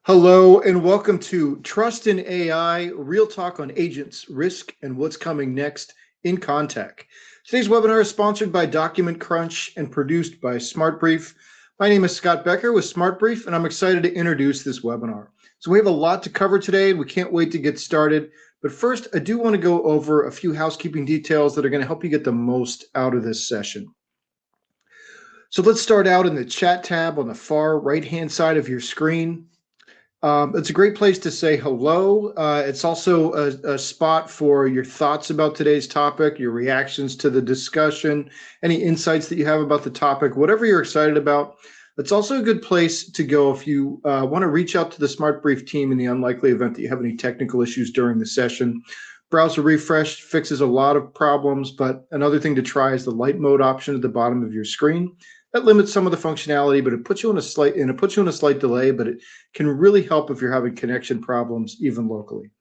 Hello and welcome to Trust in AI, real talk on agents, risk, and what's coming next in Contech. Today's webinar is sponsored by Document Crunch and produced by SmartBrief. My name is Scott Becker with SmartBrief, and I'm excited to introduce this webinar. So we have a lot to cover today. We can't wait to get started. But first, I do want to go over a few housekeeping details that are going to help you get the most out of this session. So let's start out in the chat tab on the far right-hand side of your screen. It's a great place to say hello. It's also a spot for your thoughts about today's topic, your reactions to the discussion, any insights that you have about the topic, whatever you're excited about. It's also a good place to go if you want to reach out to the SmartBrief team in the unlikely event that you have any technical issues during the session. Browser refresh fixes a lot of problems, but another thing to try is the light mode option at the bottom of your screen. That limits some of the functionality, but it puts you in a slight delay, but it can really help if you're having connection problems, even locally.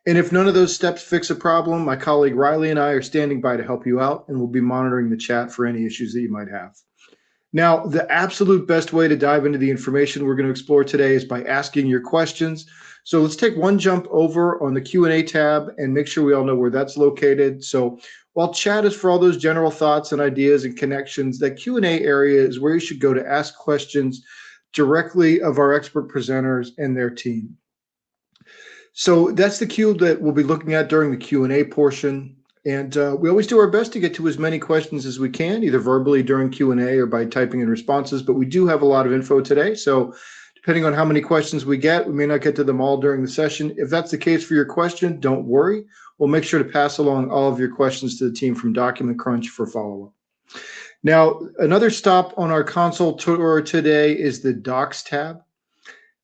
And if none of those steps fix a problem, my colleague Riley and I are standing by to help you out, and we'll be monitoring the chat for any issues that you might have. Now, the absolute best way to dive into the information we're going to explore today is by asking your questions. So let's take one jump over on the Q&A tab and make sure we all know where that's located. So while chat is for all those general thoughts and ideas and connections, that Q&A area is where you should go to ask questions directly of our expert presenters and their team. So that's the queue that we'll be looking at during the Q&A portion. And we always do our best to get to as many questions as we can, either verbally during Q&A or by typing in responses. But we do have a lot of info today. So depending on how many questions we get, we may not get to them all during the session. If that's the case for your question, don't worry. We'll make sure to pass along all of your questions to the team from Document Crunch for follow-up. Now, another stop on our console tour today is the Docs tab.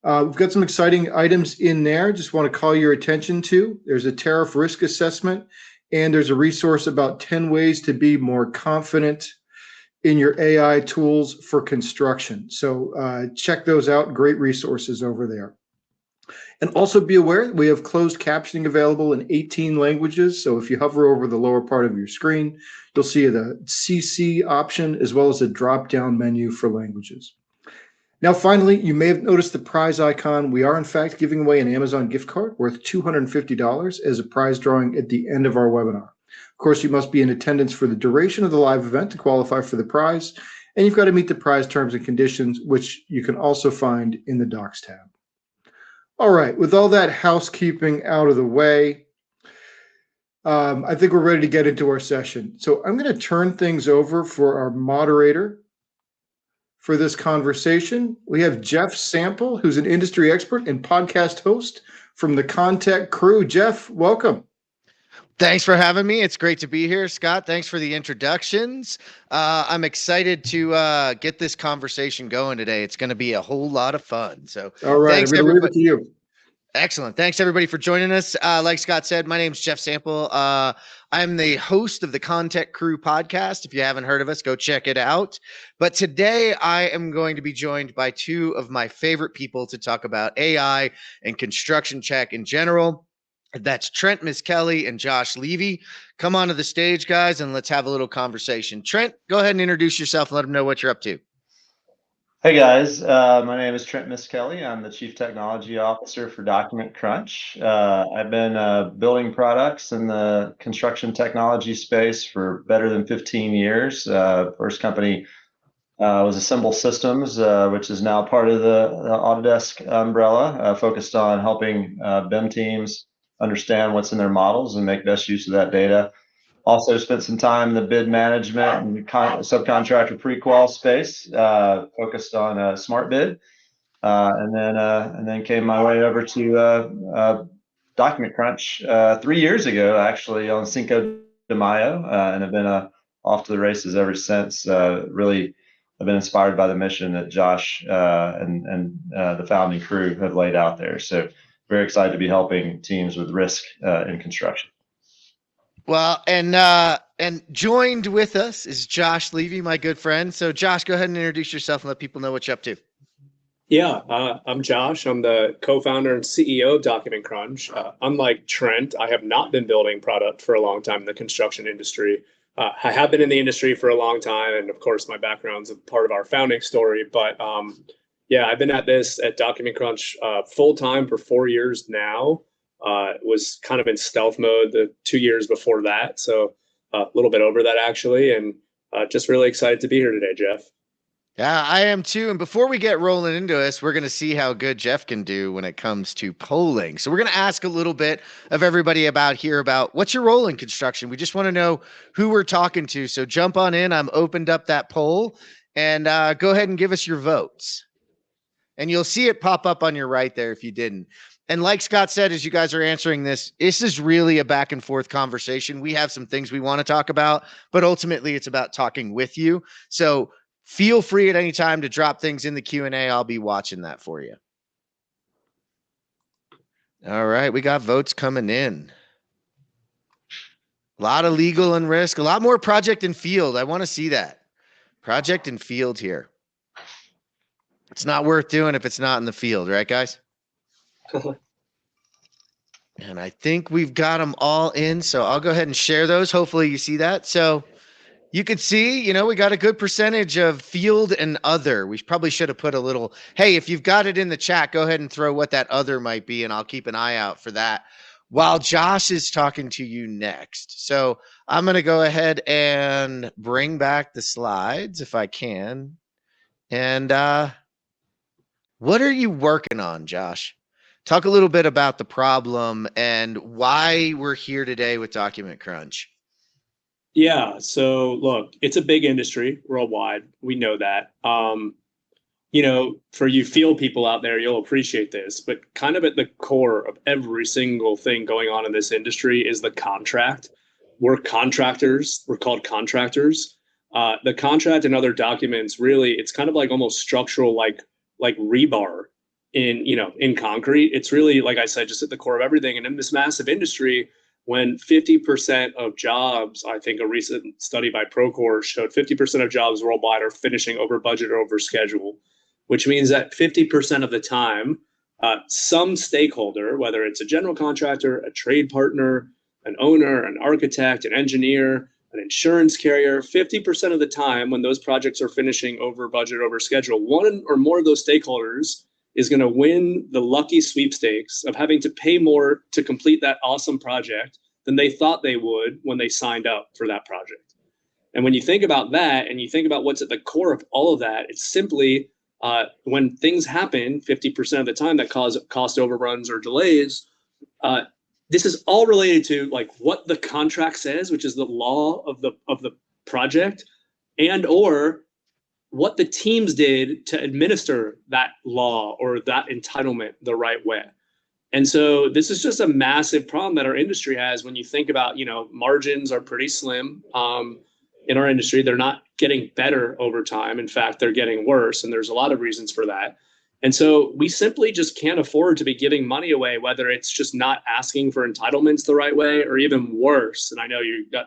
We've got some exciting items in there. Just want to call your attention to. There's a tariff risk assessment, and there's a resource about 10 ways to be more confident in your AI tools for construction. So check those out. Great resources over there. And also be aware we have closed captioning available in 18 languages. So if you hover over the lower part of your screen, you'll see the CC option as well as a drop-down menu for languages. Now, finally, you may have noticed the prize icon. We are, in fact, giving away an Amazon gift card worth $250 as a prize drawing at the end of our webinar. Of course, you must be in attendance for the duration of the live event to qualify for the prize, and you've got to meet the prize terms and conditions, which you can also find in the Docs tab. All right, with all that housekeeping out of the way, I think we're ready to get into our session. So I'm going to turn things over for our moderator for this conversation. We have Jeff Sample, who's an industry expert and podcast host from the Contech crew. Jeff, welcome. Thanks for having me. It's great to be here, Scott. Thanks for the introductions. I'm excited to get this conversation going today. It's going to be a whole lot of fun. So, all right, thanks, I'm going to leave it to you. Excellent. Thanks, everybody, for joining us. Like Scott said, my name is Jeff Sample. I'm the host of the Contech Crew podcast. If you haven't heard of us, go check it out. But today I am going to be joined by two of my favorite people to talk about AI and construction tech in general. That's Trent Miskelly and Josh Levy. Come onto the stage, guys, and let's have a little conversation. Trent, go ahead and introduce yourself and let them know what you're up to. Hey guys, my name is Trent Miskelly. I'm the Chief Technology Officer for Document Crunch. I've been building products in the construction technology space for better than 15 years. First company was Assemble Systems, which is now part of the Autodesk umbrella, focused on helping BIM teams understand what's in their models and make best use of that data. Also spent some time in the bid management and subcontractor pre-qual space, focused on Smart Bid, and then came my way over to Document Crunch 3 years ago, actually, on Cinco de Mayo, and have been off to the races ever since. Really, I've been inspired by the mission that Josh and the founding crew have laid out there. So very excited to be helping teams with risk in construction. Well, and joined with us is Josh Levy, my good friend. So, Josh, go ahead and introduce yourself and let people know what you're up to. Yeah, I'm Josh. I'm the co-founder and CEO of Document Crunch. Unlike Trent, I have not been building product for a long time in the construction industry. I have been in the industry for a long time, and of course, my background's a part of our founding story. But Yeah, I've been at this at Document Crunch full time for 4 years now. Was kind of in stealth mode the 2 years before that, so a little bit over that actually, and just really excited to be here today, Jeff. Yeah, I am too. And before we get rolling into this, we're going to see how good Jeff can do when it comes to polling. So we're going to ask a little bit of everybody about what's your role in construction. We just want to know who we're talking to. So jump on in. I'm opened up that poll, and go ahead and give us your votes. And you'll see it pop up on your right there if you didn't. And like Scott said, as you guys are answering this is really a back and forth conversation. We have some things we want to talk about, but ultimately it's about talking with you. So feel free at any time to drop things in the Q&A. I'll be watching that for you. All right, we got votes coming in. A lot of legal and risk, a lot more project and field. I want to see that. Project and field here. It's not worth doing if it's not in the field, right, guys? And I think we've got them all in, so I'll go ahead and share those. Hopefully you see that. So you could see, we got a good percentage of field and other. We probably should have put a little, hey, if you've got it in the chat, go ahead and throw what that other might be, and I'll keep an eye out for that while Josh is talking to you next. So I'm going to go ahead and bring back the slides if I can. And what are you working on, Josh? Talk a little bit about the problem and why we're here today with Document Crunch. Yeah, so look, it's a big industry worldwide. We know that. For you field people out there, you'll appreciate this, but kind of at the core of every single thing going on in this industry is the contract. We're contractors. We're called contractors. The contract and other documents, really, it's kind of like almost structural, like rebar in concrete. It's really, like I said, just at the core of everything. And in this massive industry, when 50% of jobs, I think a recent study by Procore showed 50% of jobs worldwide are finishing over budget or over schedule, which means that 50% of the time, some stakeholder, whether it's a general contractor, a trade partner, an owner, an architect, an engineer, an insurance carrier, 50% of the time when those projects are finishing over budget, over schedule, one or more of those stakeholders is going to win the lucky sweepstakes of having to pay more to complete that awesome project than they thought they would when they signed up for that project. And when you think about that and you think about what's at the core of all of that, it's simply when things happen 50% of the time that cause cost overruns or delays, this is all related to like what the contract says, which is the law of the project, and or what the teams did to administer that law or that entitlement the right way. And so this is just a massive problem that our industry has. When you think about, margins are pretty slim in our industry. They're not getting better over time. In fact, they're getting worse. And there's a lot of reasons for that. And so we simply just can't afford to be giving money away, whether it's just not asking for entitlements the right way, or even worse. And I know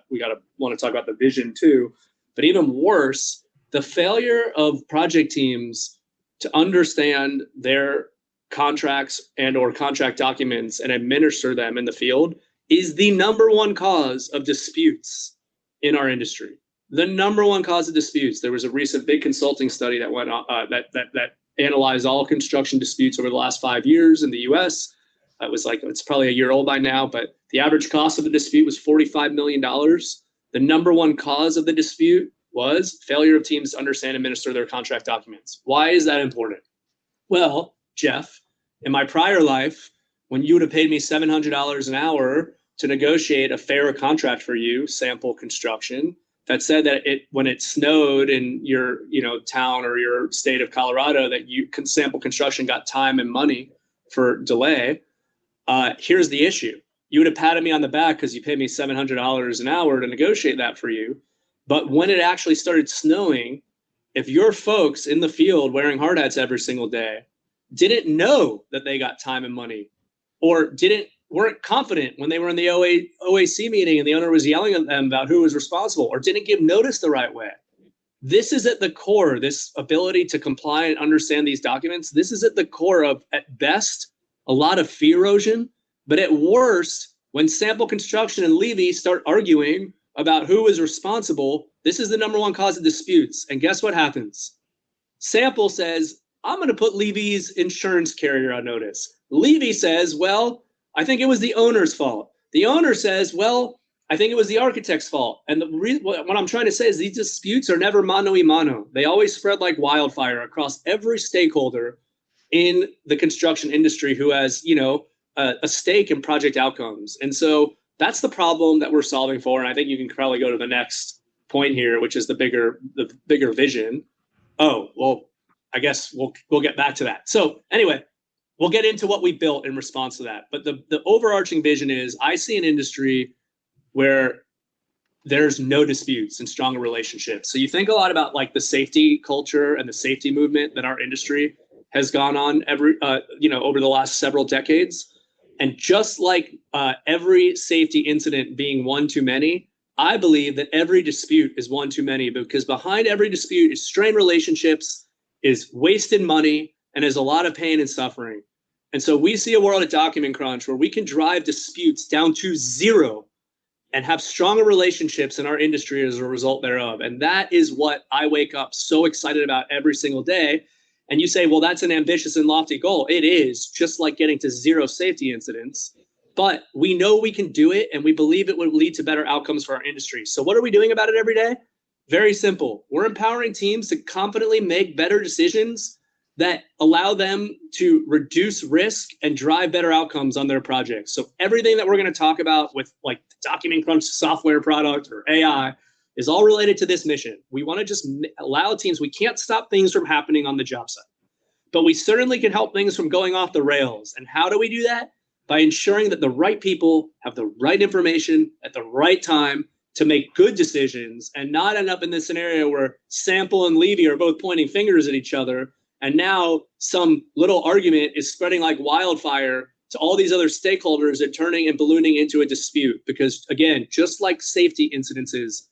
we want to talk about the vision too, but even worse, the failure of project teams to understand their contracts and or contract documents and administer them in the field is the number one cause of disputes in our industry. The number one cause of disputes. There was a recent big consulting study that went on that analyzed all construction disputes over the last 5 years in the U.S. It's probably a year old by now, but the average cost of the dispute was $45 million. The number one cause of the dispute was failure of teams to understand and administer their contract documents. Why is that important? Well, Jeff, in my prior life, when you would have paid me $700 an hour to negotiate a fair contract for you, Sample Construction, that said that when it snowed in your town or your state of Colorado, that Sample Construction got time and money for delay. Here's the issue. You would have patted me on the back because you paid me $700 an hour to negotiate that for you. But when it actually started snowing, if your folks in the field wearing hard hats every single day didn't know that they got time and money, or weren't confident when they were in the OAC meeting and the owner was yelling at them about who was responsible, or didn't give notice the right way, this is at the core, this ability to comply and understand these documents. This is at the core of, at best, a lot of fee erosion, but at worst, when Sample Construction and Levy start arguing about who is responsible, this is the number one cause of disputes. And guess what happens? Sample says, I'm going to put Levy's insurance carrier on notice. Levy says, well, I think it was the owner's fault. The owner says, well, I think it was the architect's fault. And what I'm trying to say is these disputes are never mano a mano. They always spread like wildfire across every stakeholder in the construction industry who has, a stake in project outcomes. And so that's the problem that we're solving for. And I think you can probably go to the next point here, which is the bigger vision. Oh, well, I guess we'll get back to that. So anyway, we'll get into what we built in response to that. But the overarching vision is I see an industry where there's no disputes and stronger relationships. So you think a lot about like the safety culture and the safety movement that our industry has gone on over the last several decades. And just like every safety incident being one too many, I believe that every dispute is one too many, because behind every dispute is strained relationships, is wasted money, and is a lot of pain and suffering. And so we see a world at Document Crunch where we can drive disputes down to zero and have stronger relationships in our industry as a result thereof. And that is what I wake up so excited about every single day. And you say, well, that's an ambitious and lofty goal. It is, just like getting to zero safety incidents. But we know we can do it, and we believe it would lead to better outcomes for our industry. So what are we doing about it every day? Very simple. We're empowering teams to confidently make better decisions that allow them to reduce risk and drive better outcomes on their projects. So everything that we're going to talk about with like the Document Crunch software product or AI is all related to this mission. We want to just allow teams, we can't stop things from happening on the job site, but we certainly can help things from going off the rails. And how do we do that? By ensuring that the right people have the right information at the right time to make good decisions and not end up in this scenario where Sample and Levy are both pointing fingers at each other. And now some little argument is spreading like wildfire to all these other stakeholders and turning and ballooning into a dispute. Because again, just like safety incidences,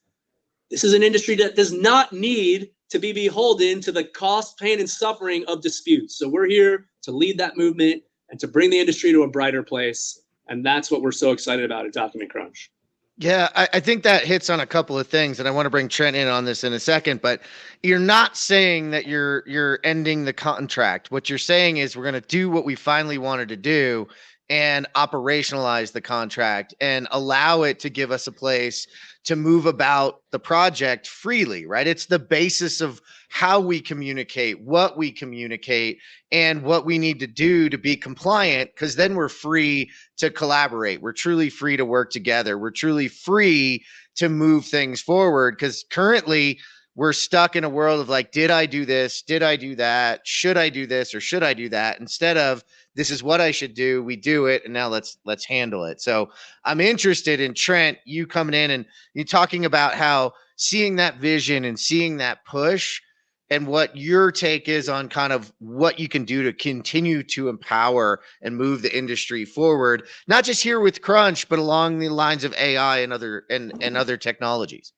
this is an industry that does not need to be beholden to the cost, pain, and suffering of disputes. So we're here to lead that movement and to bring the industry to a brighter place. And that's what we're so excited about at Document Crunch. Yeah, I think that hits on a couple of things, and I want to bring Trent in on this in a second. But you're not saying that you're ending the contract. What you're saying is we're going to do what we finally wanted to do and operationalize the contract and allow it to give us a place to move about the project freely, right? It's the basis of how we communicate, what we communicate, and what we need to do to be compliant, because then we're free to collaborate. We're truly free to work together. We're truly free to move things forward, because currently we're stuck in a world of like, did I do this? Did I do that? Should I do this or should I do that? Instead of, this is what I should do. We do it, and now let's handle it. So I'm interested in, Trent, you coming in and you talking about how seeing that vision and seeing that push, and what your take is on kind of what you can do to continue to empower and move the industry forward, not just here with Crunch, but along the lines of AI and other technologies.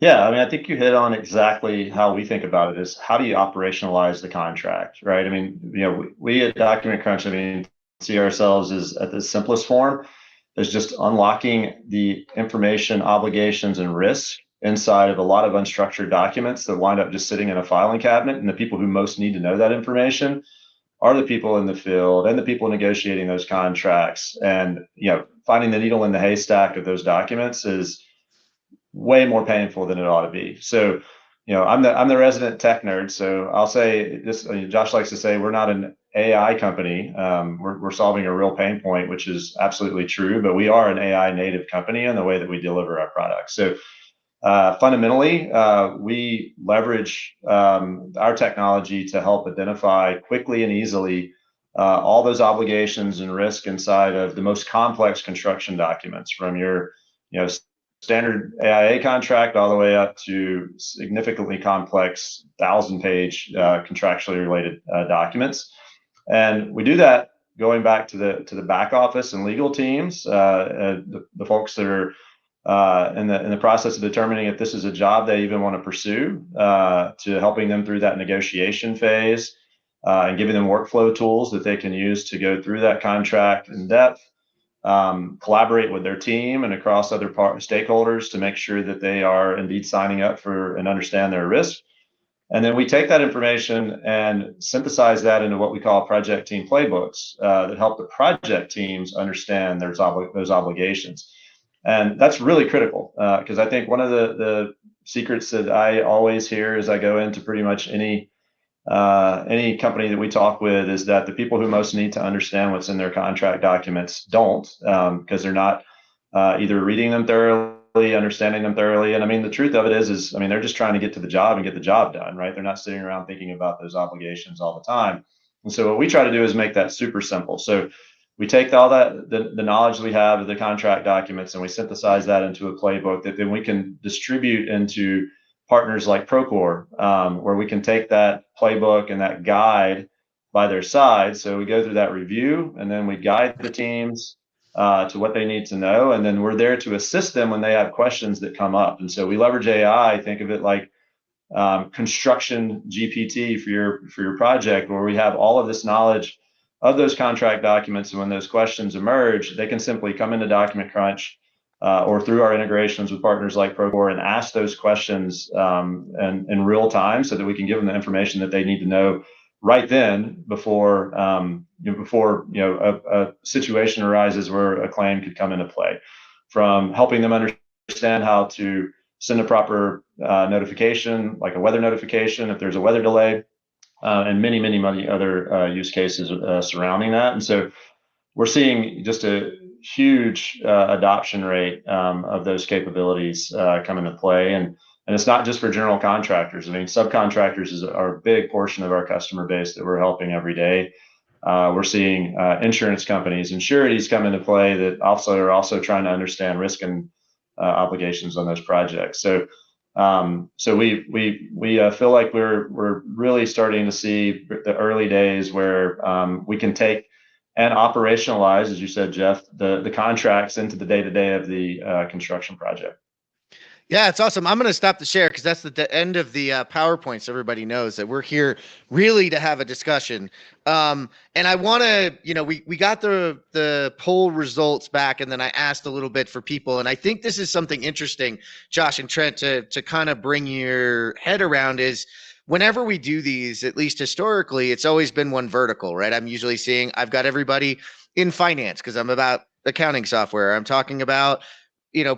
Yeah, I mean, I think you hit on exactly how we think about it, is how do you operationalize the contract, right? I mean, we at Document Crunch, see ourselves as at the simplest form is just unlocking the information, obligations, and risk inside of a lot of unstructured documents that wind up just sitting in a filing cabinet. And the people who most need to know that information are the people in the field and the people negotiating those contracts. And finding the needle in the haystack of those documents is way more painful than it ought to be. So, I'm the resident tech nerd. So I'll say this: Josh likes to say we're not an AI company. We're solving a real pain point, which is absolutely true. But we are an AI native company in the way that we deliver our products. So fundamentally, we leverage our technology to help identify quickly and easily all those obligations and risk inside of the most complex construction documents, from your standard AIA contract all the way up to significantly complex 1,000-page contractually related documents. And we do that going back to the back office and legal teams, the folks that are in the process of determining if this is a job they even want to pursue, to helping them through that negotiation phase, and giving them workflow tools that they can use to go through that contract in depth. Collaborate with their team and across other stakeholders to make sure that they are indeed signing up for and understand their risk. And then we take that information and synthesize that into what we call project team playbooks that help the project teams understand those obligations. And that's really critical because I think one of the secrets that I always hear as I go into pretty much any company that we talk with is that the people who most need to understand what's in their contract documents don't, because they're not either reading them thoroughly, understanding them thoroughly. And I mean, the truth of it is, I mean, they're just trying to get to the job and get the job done, right? They're not sitting around thinking about those obligations all the time. And so what we try to do is make that super simple. So we take all that, the knowledge we have of the contract documents, and we synthesize that into a playbook that then we can distribute into partners like Procore, where we can take that playbook and that guide by their side. So we go through that review, and then we guide the teams to what they need to know, and then we're there to assist them when they have questions that come up. And so we leverage AI. Think of it like construction GPT for your project, where we have all of this knowledge of those contract documents, and when those questions emerge, they can simply come into Document Crunch or through our integrations with partners like Procore and ask those questions in real time, so that we can give them the information that they need to know right then before a situation arises where a claim could come into play. From helping them understand how to send a proper notification, like a weather notification if there's a weather delay, and many other use cases surrounding that. And so we're seeing just a huge adoption rate of those capabilities come into play. And it's not just for general contractors. I mean, subcontractors are a big portion of our customer base that we're helping every day. We're seeing insurance companies and sureties come into play that also are also trying to understand risk and obligations on those projects. So we feel like we're really starting to see the early days where we can take and operationalize, as you said, Jeff, the contracts into the day-to-day of the construction project. Yeah, it's awesome. I'm going to stop the share because that's the end of the PowerPoint, so everybody knows that we're here really to have a discussion. And I want to, we got the poll results back, and then I asked a little bit for people. And I think this is something interesting, Josh and Trent, to kind of bring your head around is whenever we do these, at least historically, it's always been one vertical, right? I'm usually seeing I've got everybody in finance because I'm about accounting software. I'm talking about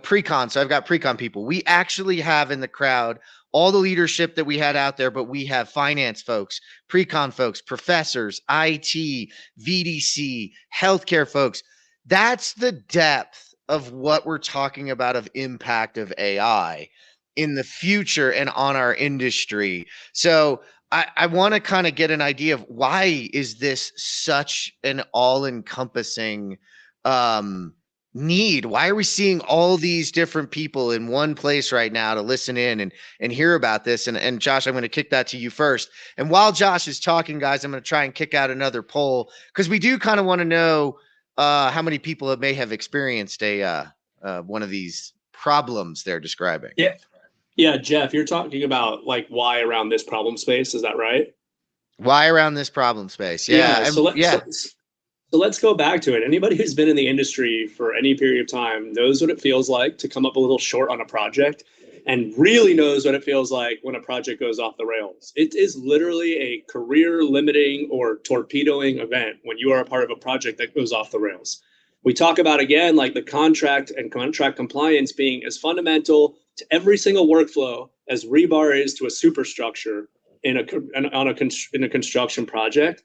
pre-con. So I've got pre-con people. We actually have in the crowd all the leadership that we had out there, but we have finance folks, pre-con folks, professors, IT, VDC, healthcare folks. That's the depth of what we're talking about of impact of AI in the future and on our industry. So I want to kind of get an idea of why is this such an all-encompassing need? Why are we seeing all these different people in one place right now to listen in and hear about this? And Josh, I'm going to kick that to you first. And while Josh is talking, guys, I'm going to try and kick out another poll because we do kind of want to know how many people may have experienced one of these problems they're describing. Yeah, Jeff, you're talking about like why around this problem space, is that right? Why around this problem space? Yeah. So let's go back to it. Anybody who's been in the industry for any period of time knows what it feels like to come up a little short on a project, and really knows what it feels like when a project goes off the rails. It is literally a career limiting or torpedoing event when you are a part of a project that goes off the rails. We talk about, again, like the contract and contract compliance being as fundamental to every single workflow as rebar is to a superstructure in a construction project.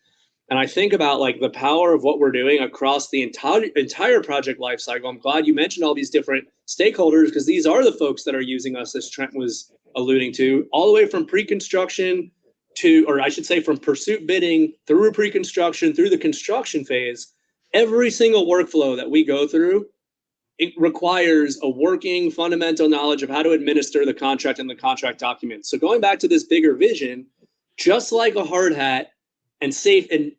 And I think about like the power of what we're doing across the entire project lifecycle. I'm glad you mentioned all these different stakeholders, because these are the folks that are using us, as Trent was alluding to, all the way from pre-construction to, or I should say from pursuit bidding through pre-construction, through the construction phase. Every single workflow that we go through, it requires a working fundamental knowledge of how to administer the contract and the contract documents. So going back to this bigger vision, just like a hard hat and safety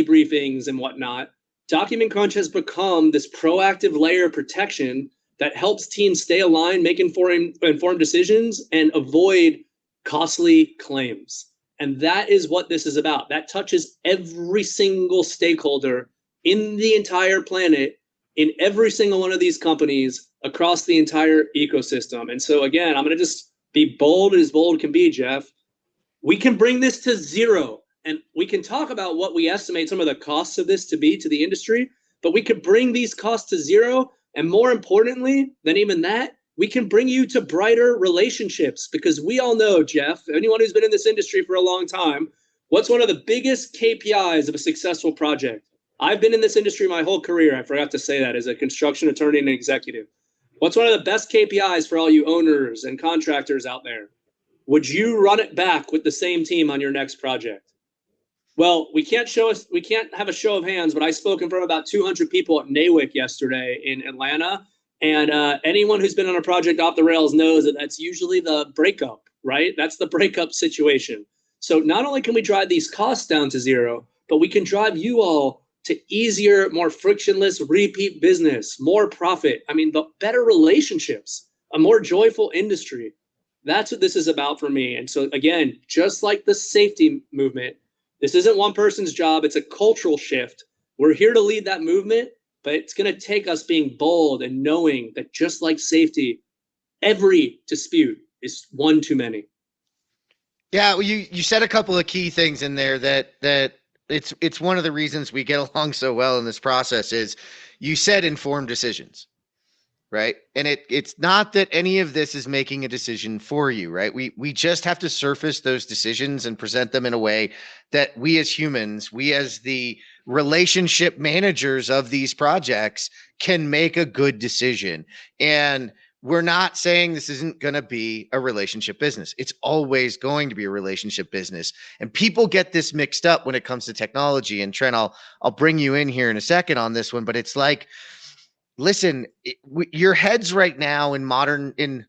briefings and whatnot, Document Crunch has become this proactive layer of protection that helps teams stay aligned, make informed decisions, and avoid costly claims. And that is what this is about. That touches every single stakeholder in the entire planet, in every single one of these companies across the entire ecosystem. And so again, I'm going to just be bold as bold can be, Jeff. We can bring this to zero, and we can talk about what we estimate some of the costs of this to be to the industry, but we could bring these costs to zero. And more importantly than even that, we can bring you to brighter relationships, because we all know, Jeff, anyone who's been in this industry for a long time, what's one of the biggest KPIs of a successful project? I've been in this industry my whole career. I forgot to say that as a construction attorney and executive. What's one of the best KPIs for all you owners and contractors out there? Would you run it back with the same team on your next project? Well, we can't have a show of hands, but I spoke in front of about 200 people at NAWIC yesterday in Atlanta. And anyone who's been on a project off the rails knows that that's usually the breakup, right? That's the breakup situation. So not only can we drive these costs down to zero, but we can drive you all to easier, more frictionless repeat business, more profit. I mean, the better relationships, a more joyful industry. That's what this is about for me. And so again, just like the safety movement, this isn't one person's job. It's a cultural shift. We're here to lead that movement, but it's going to take us being bold and knowing that just like safety, every dispute is one too many. Yeah, well, you said a couple of key things in there that it's one of the reasons we get along so well in this process is you said informed decisions, right? And it's not that any of this is making a decision for you, right? We just have to surface those decisions and present them in a way that we as humans, we as the relationship managers of these projects can make a good decision. And we're not saying this isn't going to be a relationship business. It's always going to be a relationship business. And people get this mixed up when it comes to technology. And Trent, I'll bring you in here in a second on this one, but it's like, listen, your heads right now in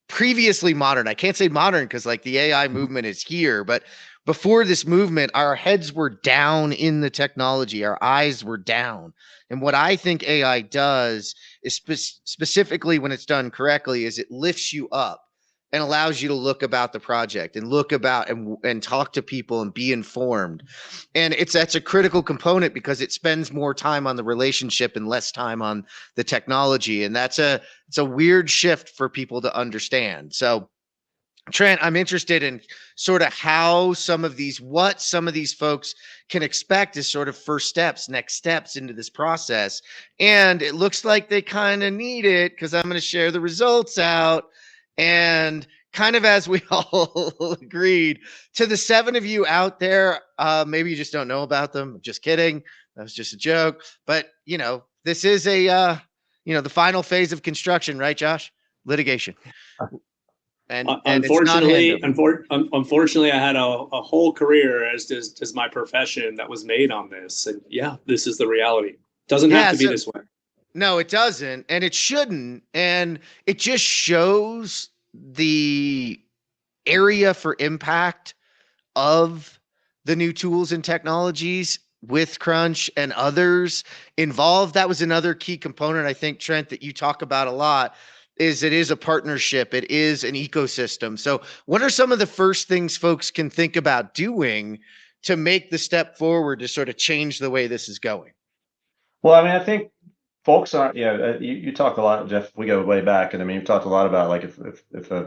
previously modern, I can't say modern because like the AI movement is here, but before this movement, our heads were down in the technology. Our eyes were down. And what I think AI does is specifically when it's done correctly is it lifts you up and allows you to look about the project and look about and talk to people and be informed. And that's a critical component because it spends more time on the relationship and less time on the technology. And it's a weird shift for people to understand. So Trent, I'm interested in sort of what some of these folks can expect as sort of first steps, next steps into this process. And it looks like they kind of need it because I'm going to share the results out. And kind of as we all agreed, to the 7 of you out there, maybe you just don't know about them. Just kidding. That was just a joke. But, this is the final phase of construction, right, Josh? Litigation. And unfortunately, I had a whole career as my profession that was made on this. And yeah, this is the reality. Doesn't have to be this way. No, it doesn't. And it shouldn't. And it just shows the area for impact of the new tools and technologies with Crunch and others involved. That was another key component, I think, Trent, that you talk about a lot. It is a partnership. It is an ecosystem. So what are some of the first things folks can think about doing to make the step forward to sort of change the way this is going? Well, I mean, I think folks aren't, you talk a lot, Jeff, we go way back. And I mean, you've talked a lot about like if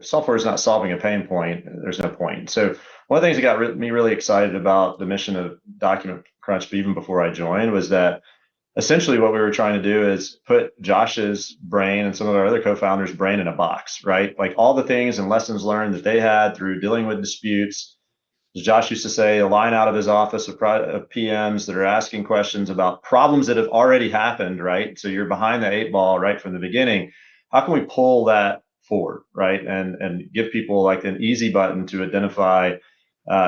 software is not solving a pain point, there's no point. So one of the things that got me really excited about the mission of Document Crunch, even before I joined, was that essentially what we were trying to do is put Josh's brain and some of our other co-founders' brain in a box, right? Like all the things and lessons learned that they had through dealing with disputes. As Josh used to say, a line out of his office of PMs that are asking questions about problems that have already happened, right? So you're behind the 8 ball right from the beginning. How can we pull that forward, right? And give people like an easy button to identify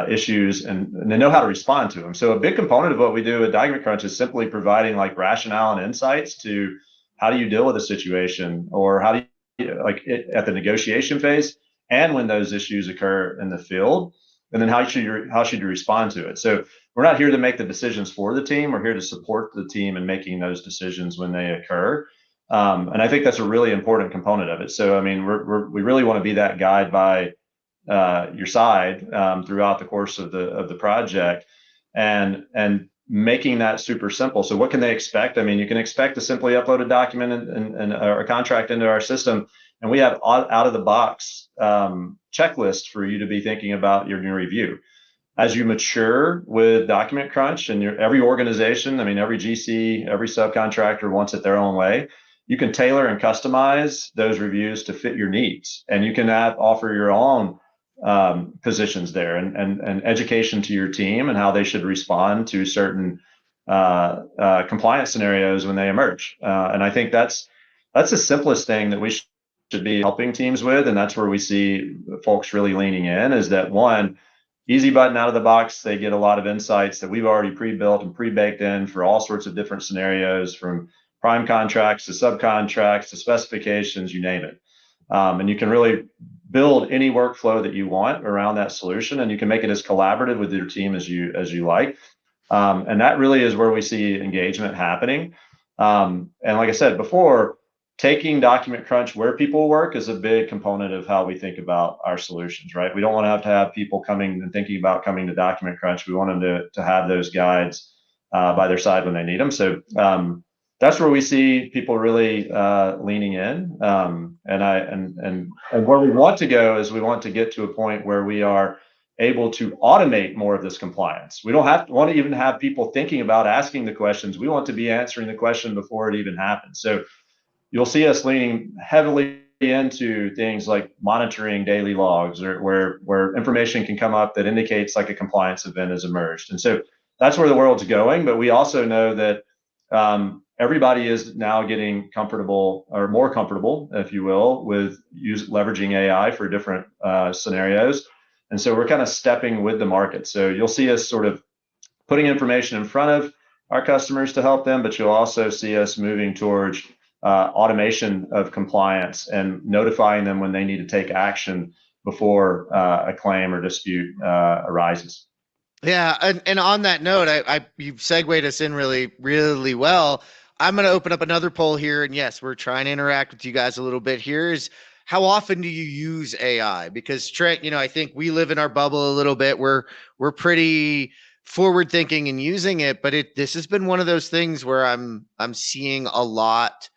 issues and they know how to respond to them. So a big component of what we do at Document Crunch is simply providing like rationale and insights to how do you deal with a situation, or how do you at the negotiation phase and when those issues occur in the field, and then how should you respond to it. So we're not here to make the decisions for the team. We're here to support the team in making those decisions when they occur. And I think that's a really important component of it. So I mean, we really want to be that guide by your side throughout the course of the project, and making that super simple. So what can they expect? I mean, you can expect to simply upload a document and a contract into our system And we have out of the box checklist for you to be thinking about your new review. As you mature with Document Crunch, and every organization, I mean, every GC, every subcontractor wants it their own way. You can tailor and customize those reviews to fit your needs, and you can offer your own positions there and education to your team and how they should respond to certain compliance scenarios when they emerge. And I think that's the simplest thing that we should be helping teams with, and that's where we see folks really leaning in. Is that one? Easy button out of the box. They get a lot of insights that we've already pre-built and pre-baked in for all sorts of different scenarios, from prime contracts to subcontracts to specifications, you name it. And you can really build any workflow that you want around that solution, and you can make it as collaborative with your team as you like. And that really is where we see engagement happening. And like I said before, taking Document Crunch where people work is a big component of how we think about our solutions, right? We don't want to have people coming and thinking about coming to Document Crunch. We want them to have those guides by their side when they need them. So that's where we see people really leaning in. And where we want to go is we want to get to a point where we are able to automate more of this compliance. We don't want to even have people thinking about asking the questions. We want to be answering the question before it even happens. So you'll see us leaning heavily into things like monitoring daily logs, or where information can come up that indicates like a compliance event has emerged. And so that's where the world's going. But we also know that everybody is now getting comfortable, or more comfortable, if you will, with leveraging AI for different scenarios. And so we're kind of stepping with the market. So you'll see us sort of putting information in front of our customers to help them, but you'll also see us moving towards automation of compliance and notifying them when they need to take action before a claim or dispute arises. Yeah, and on that note, you've segued us in really, really well. I'm going to open up another poll here, and yes, we're trying to interact with you guys a little bit here. Is how often do you use AI? Because Trent, I think we live in our bubble a little bit. We're pretty forward thinking and using it, but this has been one of those things where I'm seeing a lot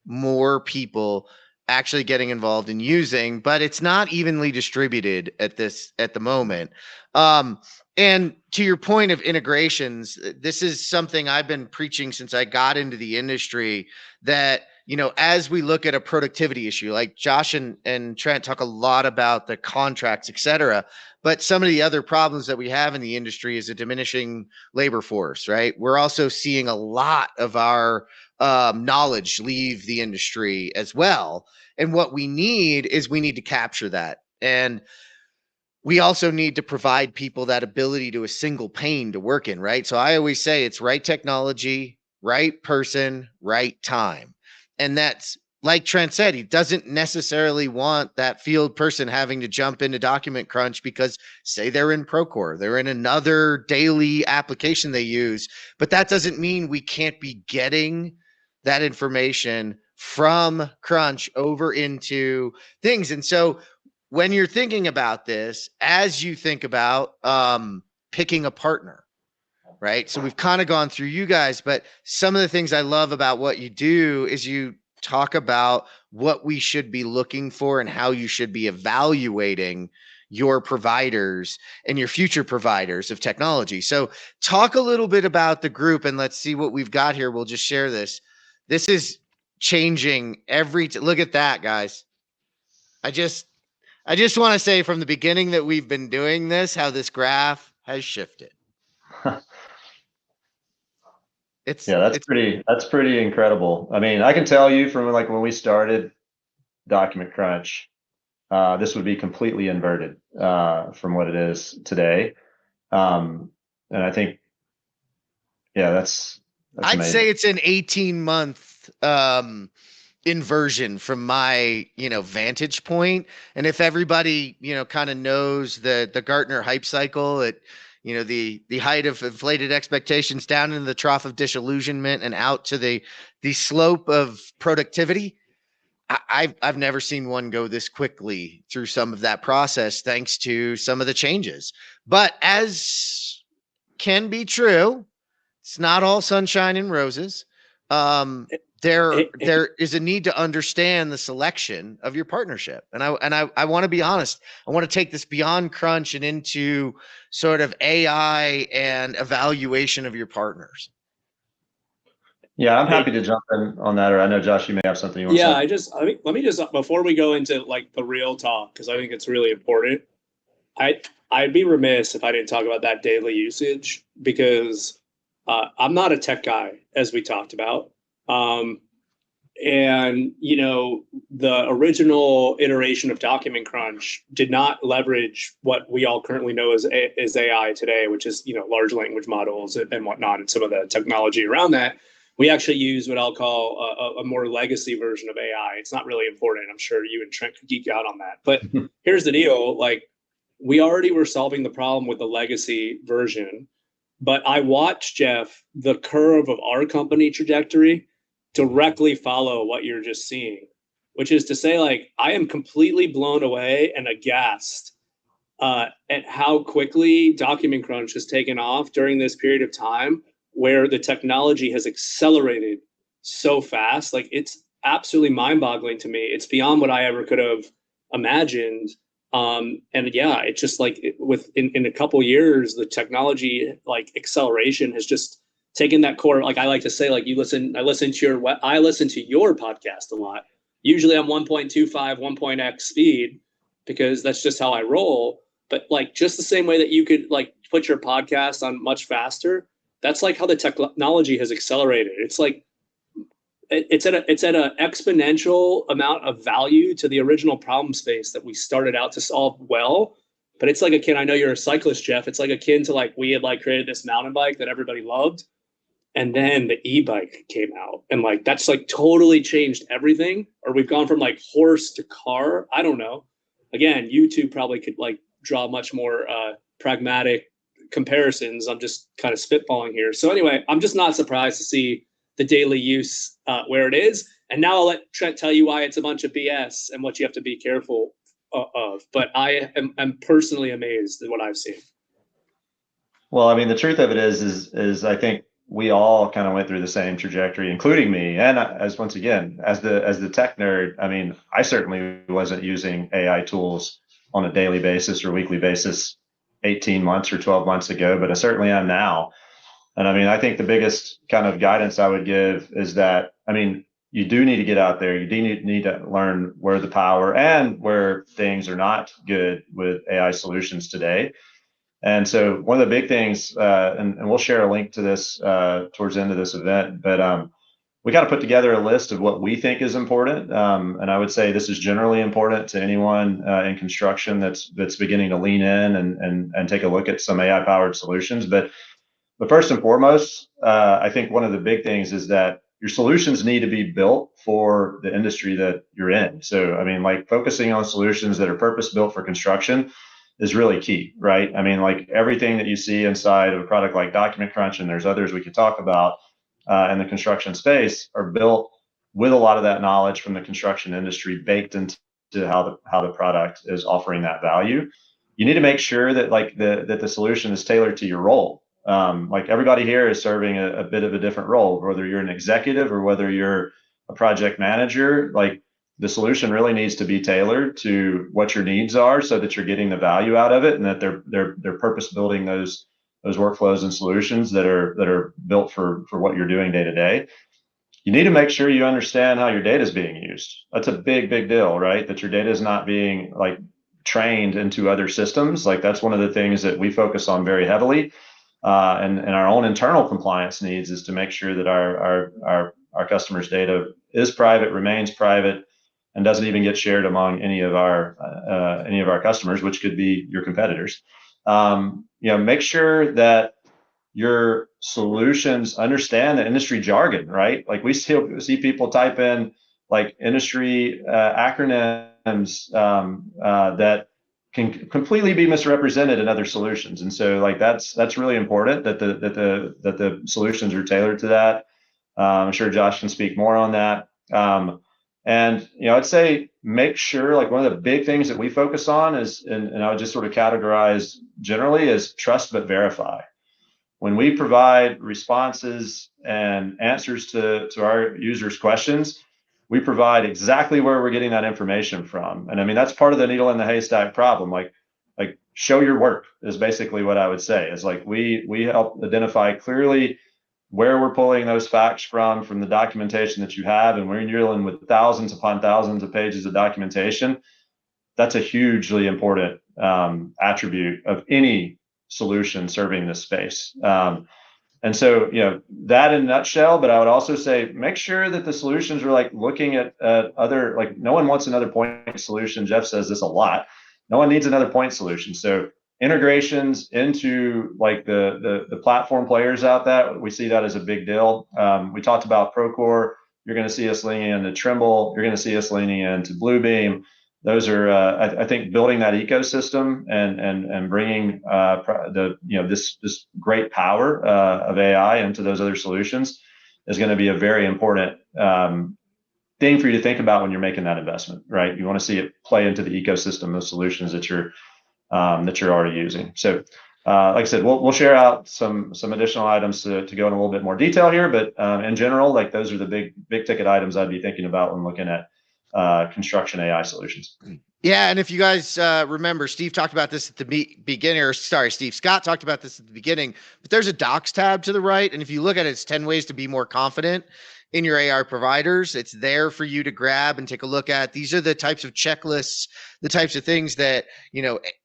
more people actually getting involved in using, but it's not evenly distributed at the moment. And to your point of integrations, this is something I've been preaching since I got into the industry, that, as we look at a productivity issue, like Josh and Trent talk a lot about the contracts, et cetera, but some of the other problems that we have in the industry is a diminishing labor force, right? We're also seeing a lot of our knowledge leave the industry as well. And what we need to capture that. And we also need to provide people that ability to a single pane to work in, right? So I always say it's right technology, right person, right time. And that's, like Trent said, he doesn't necessarily want that field person having to jump into Document Crunch because, say, they're in Procore, they're in another daily application they use, but that doesn't mean we can't be getting that information from Crunch over into things. And so when you're thinking about this, as you think about picking a partner, right? So we've kind of gone through you guys, but some of the things I love about what you do is you talk about what we should be looking for and how you should be evaluating your providers and your future providers of technology. So talk a little bit about the group, and let's see what we've got here. We'll just share this. This is changing look at that, guys. I just want to say from the beginning that we've been doing this, how this graph has shifted. That's pretty incredible. I mean, I can tell you from like when we started Document Crunch, this would be completely inverted from what it is today. And I think, that's I'd amazing. say it's an 18-month inversion from my vantage point. And if everybody kind of knows the Gartner hype cycle, at the height of inflated expectations down into the trough of disillusionment and out to the slope of productivity, I've never seen one go this quickly through some of that process, thanks to some of the changes. But as can be true, it's not all sunshine and roses. there is a need to understand the selection of your partnership. And I want to be honest. I want to take this beyond Crunch and into sort of AI and evaluation of your partners. Yeah, I'm happy to jump in on that. Or I know, Josh, you may have something you want to say. I think let me just, before we go into like the real talk, because I think it's really important. I'd be remiss if I didn't talk about that daily usage, because I'm not a tech guy, as we talked about. And the original iteration of Document Crunch did not leverage what we all currently know as AI today, which is large language models and whatnot, and some of the technology around that. We actually use what I'll call a more legacy version of AI. It's not really important. I'm sure you and Trent could geek out on that. But here's the deal: like, we already were solving the problem with the legacy version, but I watched, Jeff, the curve of our company trajectory directly follow what you're just seeing, which is to say, like, I am completely blown away and aghast at how quickly Document Crunch has taken off during this period of time, where the technology has accelerated so fast. Like, it's absolutely mind-boggling to me. It's beyond what I ever could have imagined. And yeah, it's just like in a couple years, the technology like acceleration has just taken that core. Like, I like to say, like, I listen to your podcast a lot. Usually I'm 1.25, 1.x speed, because that's just how I roll. But like, just the same way that you could like put your podcast on much faster, that's like how the technology has accelerated. It's like, it's at an exponential amount of value to the original problem space that we started out to solve well. But it's like akin, I know you're a cyclist, Jeff. It's like akin to like, we had like created this mountain bike that everybody loved, and then the e-bike came out, and like that's like totally changed everything. Or we've gone from like horse to car. I don't know. Again, you two probably could like draw much more pragmatic comparisons. I'm just kind of spitballing here. So anyway, I'm just not surprised to see the daily use where it is. And now I'll let Trent tell you why it's a bunch of BS and what you have to be careful of. But I am personally amazed at what I've seen. Well, I mean, the truth of it is I think we all kind of went through the same trajectory, including me. And as the tech nerd, I mean, I certainly wasn't using AI tools on a daily basis or weekly basis 18 months or 12 months ago, but I certainly am now. And I mean, I think the biggest kind of guidance I would give is that, I mean, you do need to get out there. You do need to learn where the power and where things are not good with AI solutions today. And so one of the big things, and we'll share a link to this towards the end of this event, but we got to put together a list of what we think is important. And I would say this is generally important to anyone in construction that's beginning to lean in and take a look at some AI powered solutions. But first and foremost, I think one of the big things is that your solutions need to be built for the industry that you're in. So, I mean, like, focusing on solutions that are purpose built for construction is really key, right? I mean, like, everything that you see inside of a product like Document Crunch, and there's others we could talk about in the construction space, are built with a lot of that knowledge from the construction industry baked into how the product is offering that value. You need to make sure that that the solution is tailored to your role. Like, everybody here is serving a bit of a different role, whether you're an executive or whether you're a project manager. Like, the solution really needs to be tailored to what your needs are, so that you're getting the value out of it, and that they're purpose building those workflows and solutions that are built for what you're doing day to day. You need to make sure you understand how your data is being used. That's a big deal, right? That your data is not being like trained into other systems. Like, that's one of the things that we focus on very heavily. And our own internal compliance needs is to make sure that our customers' data is private, remains private, and doesn't even get shared among any of our customers, which could be your competitors. Make sure that your solutions understand the industry jargon, right? Like, we still see people type in like industry acronyms that can completely be misrepresented in other solutions. And so, like, that's really important that the solutions are tailored to that. I'm sure Josh can speak more on that. And I'd say make sure, like, one of the big things that we focus on is, and I would just sort of categorize generally, is trust but verify. when we provide responses and answers to our users' questions, we provide exactly where we're getting that information from. And I mean, that's part of the needle in the haystack problem. Like show your work is basically what I would say. Is like we help identify clearly where we're pulling those facts from the documentation that you have. And when you're dealing with thousands upon thousands of pages of documentation, that's a hugely important attribute of any solution serving this space. And so, that in a nutshell, but I would also say, make sure that the solutions are like looking at other, like no one wants another point solution. Jeff says this a lot. No one needs another point solution. So integrations into like the platform players out there, we see that as a big deal. We talked about Procore. You're going to see us leaning into Trimble. You're going to see us leaning into Bluebeam. Those are, I think, building that ecosystem and bringing this great power of AI into those other solutions is going to be a very important thing for you to think about when you're making that investment, right? You want to see it play into the ecosystem of solutions that you're already using. So, like I said, we'll share out some additional items to go in a little bit more detail here, but in general, like those are the big ticket items I'd be thinking about when looking at construction AI solutions. Yeah, and if you guys remember, Steve talked about this at the beginning, or sorry, Scott talked about this at the beginning, but there's a docs tab to the right. And if you look at it, it's 10 ways to be more confident in your AI providers. It's there for you to grab and take a look at. These are the types of checklists, the types of things that,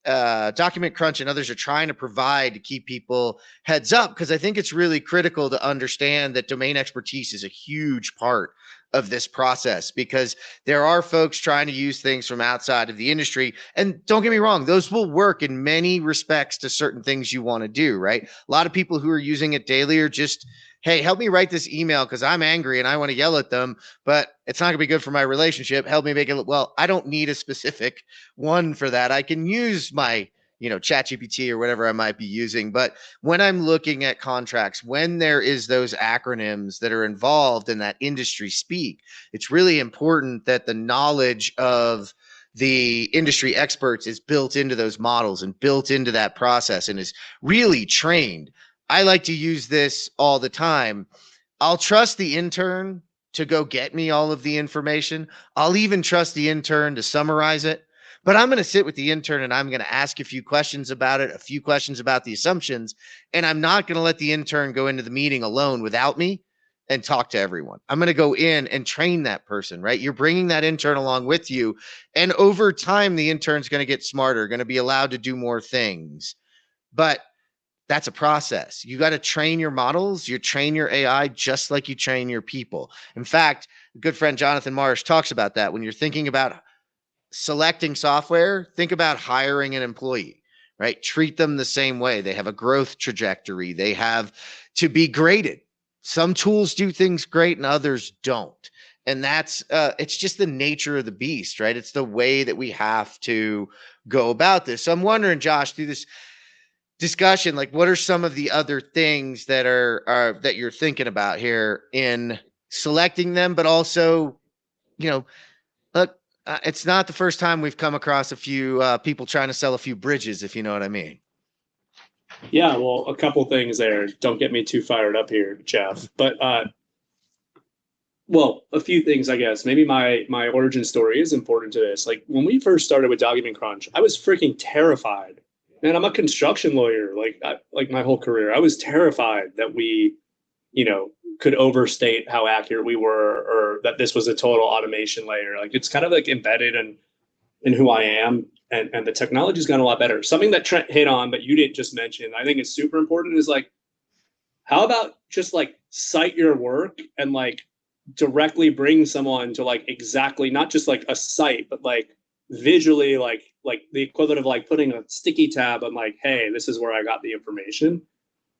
Document Crunch and others are trying to provide to keep people heads up, because I think it's really critical to understand that domain expertise is a huge part of this process, because there are folks trying to use things from outside of the industry. And don't get me wrong, those will work in many respects to certain things you want to do, right? A lot of people who are using it daily are just, hey, help me write this email because I'm angry and I want to yell at them, but it's not going to be good for my relationship. Help me make it, well, I don't need a specific one for that. I can use my ChatGPT or whatever I might be using. But when I'm looking at contracts, when there is those acronyms that are involved in that industry speak, it's really important that the knowledge of the industry experts is built into those models and built into that process and is really trained. I like to use this all the time. I'll trust the intern to go get me all of the information. I'll even trust the intern to summarize it. But I'm going to sit with the intern and I'm going to ask a few questions about it, a few questions about the assumptions, and I'm not going to let the intern go into the meeting alone without me and talk to everyone. I'm going to go in and train that person, right? You're bringing that intern along with you, and over time, the intern's going to get smarter, going to be allowed to do more things. But that's a process. You got to train your models, you train your AI just like you train your people. In fact, a good friend Jonathan Marsh talks about that. When you're thinking about selecting software, think about hiring an employee, right? Treat them the same way. They have a growth trajectory. They have to be graded. Some tools do things great and others don't. And that's, it's just the nature of the beast, right? It's the way that we have to go about this. So I'm wondering, Josh, through this discussion, like what are some of the other things that are that you're thinking about here in selecting them, but also, look, it's not the first time we've come across a few people trying to sell a few bridges, if you know what I mean. Yeah, well, a couple things there. Don't get me too fired up here, Jeff. But well, a few things, I guess. Maybe my origin story is important to this. Like when we first started with Document Crunch, I was freaking terrified. Man, I'm a construction lawyer, like my whole career. I was terrified that we, could overstate how accurate we were, or that this was a total automation layer. Like it's kind of like embedded in who I am, and the technology's gotten a lot better. Something that Trent hit on, but you didn't just mention, I think is super important, is like, how about just like cite your work and like directly bring someone to like exactly, not just like a site, but like visually, like the equivalent of like putting a sticky tab on like, hey, this is where I got the information.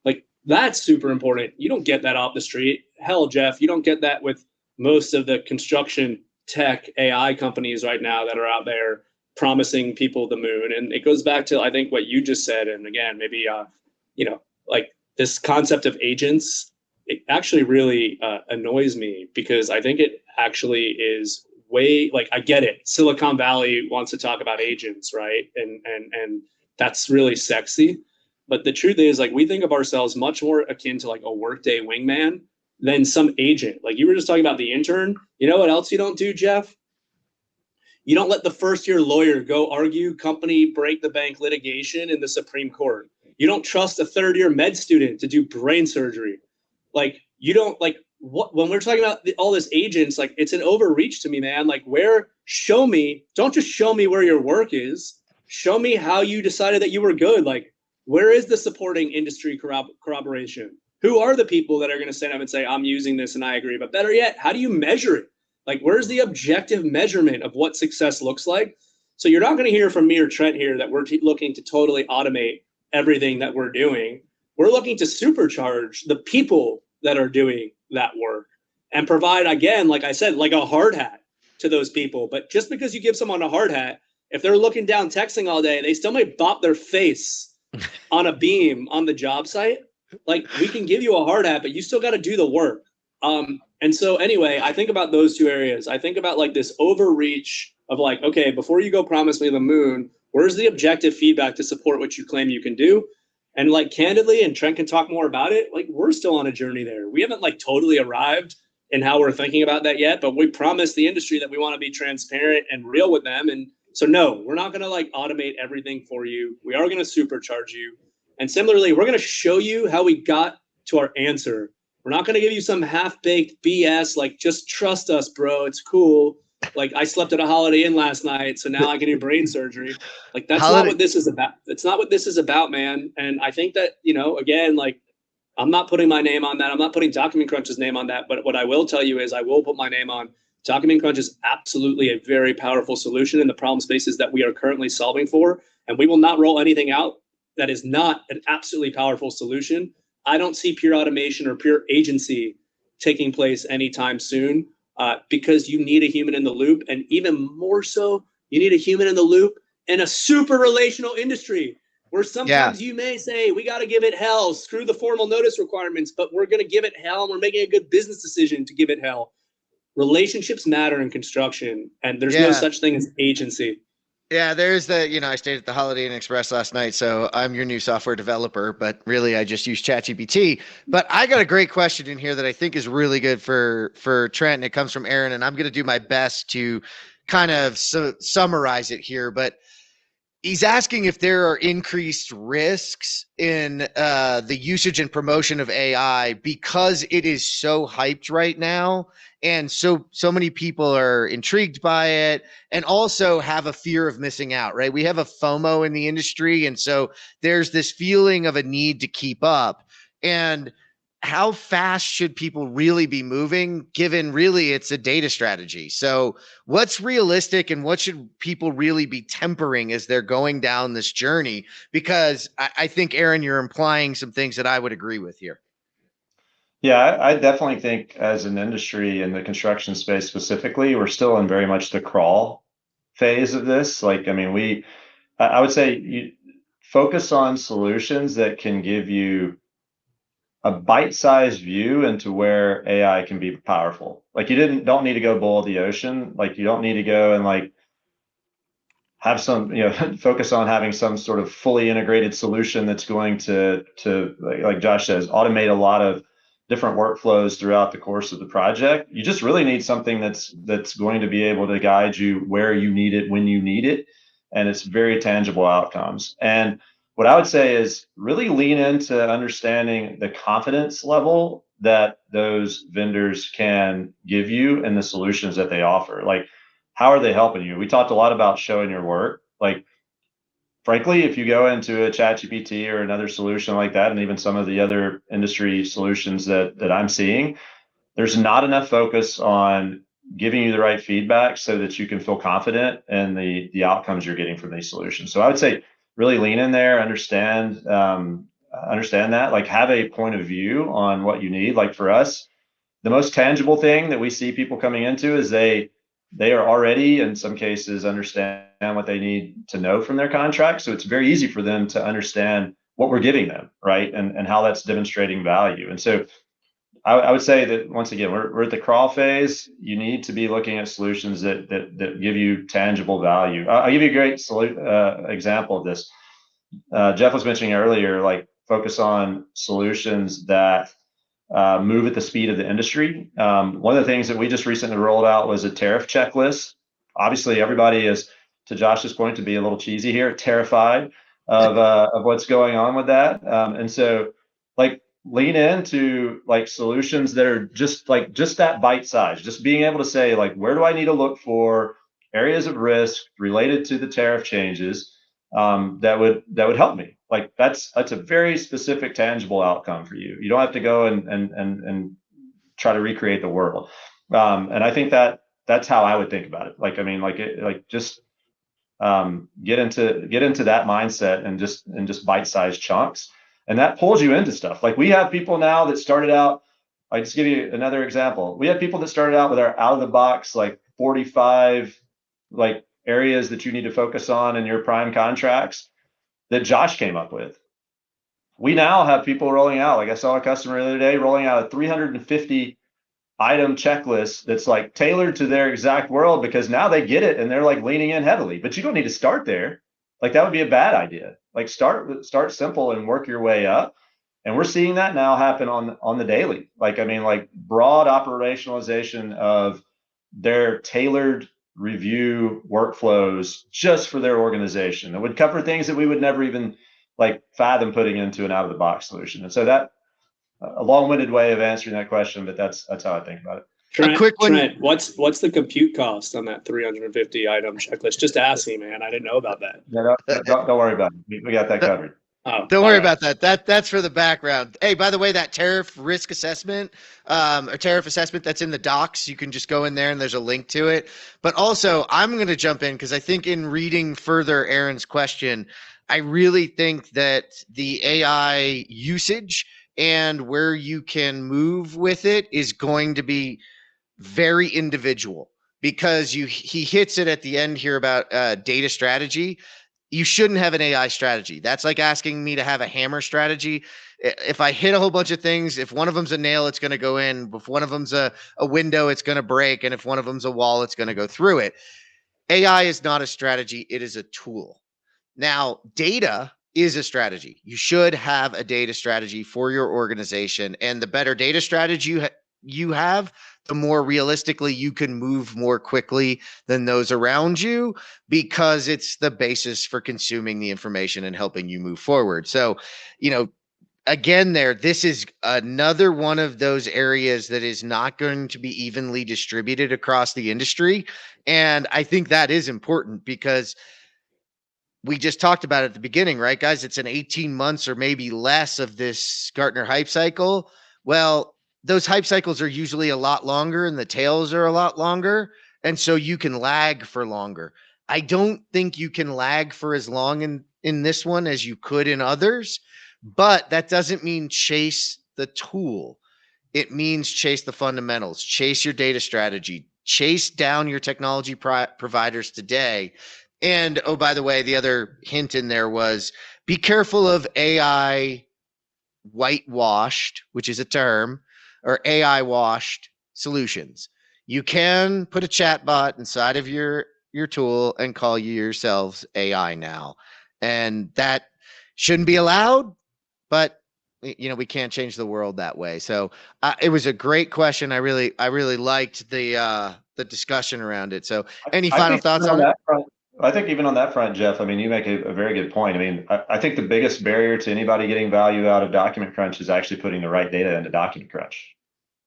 Like that's super important. You don't get that off the street. Hell, Jeff, you don't get that with most of the construction tech AI companies right now that are out there promising people the moon. And it goes back to, I think, what you just said. And again, maybe, like this concept of agents, it actually really annoys me, because I think it actually is way, like, I get it. Silicon Valley wants to talk about agents, right? And that's really sexy. But the truth is, like, we think of ourselves much more akin to like a Workday wingman than some agent. Like you were just talking about the intern. You know what else you don't do, Jeff? You don't let the first year lawyer go argue company break the bank litigation in the Supreme Court. You don't trust a third year med student to do brain surgery. Like you don't like what when we're talking about all this agents, like it's an overreach to me, man. Like show me, don't just show me where your work is. Show me how you decided that you were good. Like where is the supporting industry corroboration? Who are the people that are going to stand up and say, I'm using this and I agree? But better yet, how do you measure it? Like, where's the objective measurement of what success looks like? So you're not going to hear from me or Trent here that we're looking to totally automate everything that we're doing. We're looking to supercharge the people that are doing that work and provide, again, like I said, like a hard hat to those people. But just because you give someone a hard hat, if they're looking down texting all day, they still might bop their face on a beam on the job site. Like we can give you a hard hat, but you still got to do the work. And so anyway, I think about those two areas. I think about like this overreach of like, okay, before you go promise me the moon, where's the objective feedback to support what you claim you can do? And like candidly, and Trent can talk more about it, like we're still on a journey there. We haven't like totally arrived in how we're thinking about that yet, but we promised the industry that we want to be transparent and real with them. And so no, we're not going to like automate everything for you. We are going to supercharge you. And similarly, we're going to show you how we got to our answer. We're not going to give you some half-baked BS, like, just trust us, bro. It's cool. Like, I slept at a Holiday Inn last night, so now I can do brain surgery. Like, that's not what this is about. That's not what this is about, man. And I think that, you know, again, like, I'm not putting my name on that. I'm not putting Document Crunch's name on that. But what I will tell you is I will put my name on Document Crunch is absolutely a very powerful solution in the problem spaces that we are currently solving for. And we will not roll anything out that is not an absolutely powerful solution. I don't see pure automation or pure agency taking place anytime soon because you need a human in the loop. And even more so, you need a human in the loop in a super relational industry where sometimes you may say, we got to give it hell, screw the formal notice requirements, but we're going to give it hell and we're making a good business decision to give it hell. Relationships matter in construction and there's no such thing as agency. Yeah, there's I stayed at the Holiday Inn Express last night, so I'm your new software developer, but really I just use ChatGPT. But I got a great question in here that I think is really good for Trent, and it comes from Aaron, and I'm going to do my best to kind of summarize it here. But he's asking if there are increased risks in the usage and promotion of AI because it is so hyped right now. And so many people are intrigued by it and also have a fear of missing out, right? We have a FOMO in the industry. And so there's this feeling of a need to keep up. And how fast should people really be moving given really it's a data strategy? So what's realistic and what should people really be tempering as they're going down this journey? Because I think, Aaron, you're implying some things that I would agree with here. Yeah, I definitely think as an industry in the construction space specifically, we're still in very much the crawl phase of this. Like, I mean, I would say you focus on solutions that can give you a bite-sized view into where AI can be powerful. Like you don't need to go boil the ocean. Like you don't need to go and like have some, focus on having some sort of fully integrated solution that's going to like Josh says, automate a lot of different workflows throughout the course of the project. You just really need something that's going to be able to guide you where you need it, when you need it, and it's very tangible outcomes. And what I would say is really lean into understanding the confidence level that those vendors can give you and the solutions that they offer. Like, how are they helping you? We talked a lot about showing your work. Like, frankly, if you go into a ChatGPT or another solution like that, and even some of the other industry solutions that I'm seeing, there's not enough focus on giving you the right feedback so that you can feel confident in the outcomes you're getting from these solutions. So I would say really lean in there, understand that, like have a point of view on what you need. Like for us, the most tangible thing that we see people coming into is they are already, in some cases, understand what they need to know from their contract. So it's very easy for them to understand what we're giving them, right? And how that's demonstrating value. And so I would say that, once again, we're at the crawl phase. You need to be looking at solutions that give you tangible value. I'll give you a great example of this. Jeff was mentioning earlier, like focus on solutions that move at the speed of the industry. One of the things that we just recently rolled out was a tariff checklist. Obviously, everybody is, to Josh's point, to be a little cheesy here, terrified of what's going on with that. And so, like, lean into like solutions that are just that bite size, just being able to say, like, where do I need to look for areas of risk related to the tariff changes that would help me. Like that's a very specific, tangible outcome for you. You don't have to go and try to recreate the world. And I think that's how I would think about it. Like, I mean, just get into that mindset and just bite-sized chunks, and that pulls you into stuff. Like we have people now that started out. I just give you another example. We have people that started out with our out of the box, like 45, like areas that you need to focus on in your prime contracts that Josh came up with. We now have people rolling out, like I saw a customer the other day rolling out a 350 item checklist that's like tailored to their exact world, because now they get it and they're like leaning in heavily. But you don't need to start there. Like that would be a bad idea. Like start simple and work your way up. And we're seeing that now happen on the daily. Like, I mean, like broad operationalization of their tailored review workflows just for their organization that would cover things that we would never even like fathom putting into an out of the box solution. And so that a long-winded way of answering that question, but that's how I think about it. Trent, a quick one. Trent, what's the compute cost on that 350 item checklist? Just asking, man. I didn't know about that. Yeah, don't worry about it. We got that covered. Oh, Don't worry right. about that. That's for the background. Hey, by the way, that tariff risk assessment, or tariff assessment that's in the docs, you can just go in there and there's a link to it. But also, I'm going to jump in because I think in reading further Aaron's question, I really think that the AI usage and where you can move with it is going to be very individual, because he hits it at the end here about data strategy. You shouldn't have an AI strategy. That's like asking me to have a hammer strategy. If I hit a whole bunch of things, if one of them's a nail, it's going to go in. If one of them's a window, it's going to break. And if one of them's a wall, it's going to go through it. AI is not a strategy. It is a tool. Now, data is a strategy. You should have a data strategy for your organization. And the better data strategy you have, the more realistically you can move more quickly than those around you, because it's the basis for consuming the information and helping you move forward. So, again, this is another one of those areas that is not going to be evenly distributed across the industry. And I think that is important, because we just talked about it at the beginning, right, guys? It's an 18 months or maybe less of this Gartner hype cycle. Well, those hype cycles are usually a lot longer and the tails are a lot longer. And so you can lag for longer. I don't think you can lag for as long in this one as you could in others, but that doesn't mean chase the tool. It means chase the fundamentals, chase your data strategy, chase down your technology providers today. And, oh, by the way, the other hint in there was be careful of AI whitewashed, which is a term, or AI washed solutions. You can put a chatbot inside of your tool and call yourselves AI now. And that shouldn't be allowed, but we can't change the world that way. So it was a great question. I really liked the discussion around it. So any final thoughts on it? I think even on that front, Jeff, I mean, you make a very good point. I mean, I think the biggest barrier to anybody getting value out of Document Crunch is actually putting the right data into Document Crunch.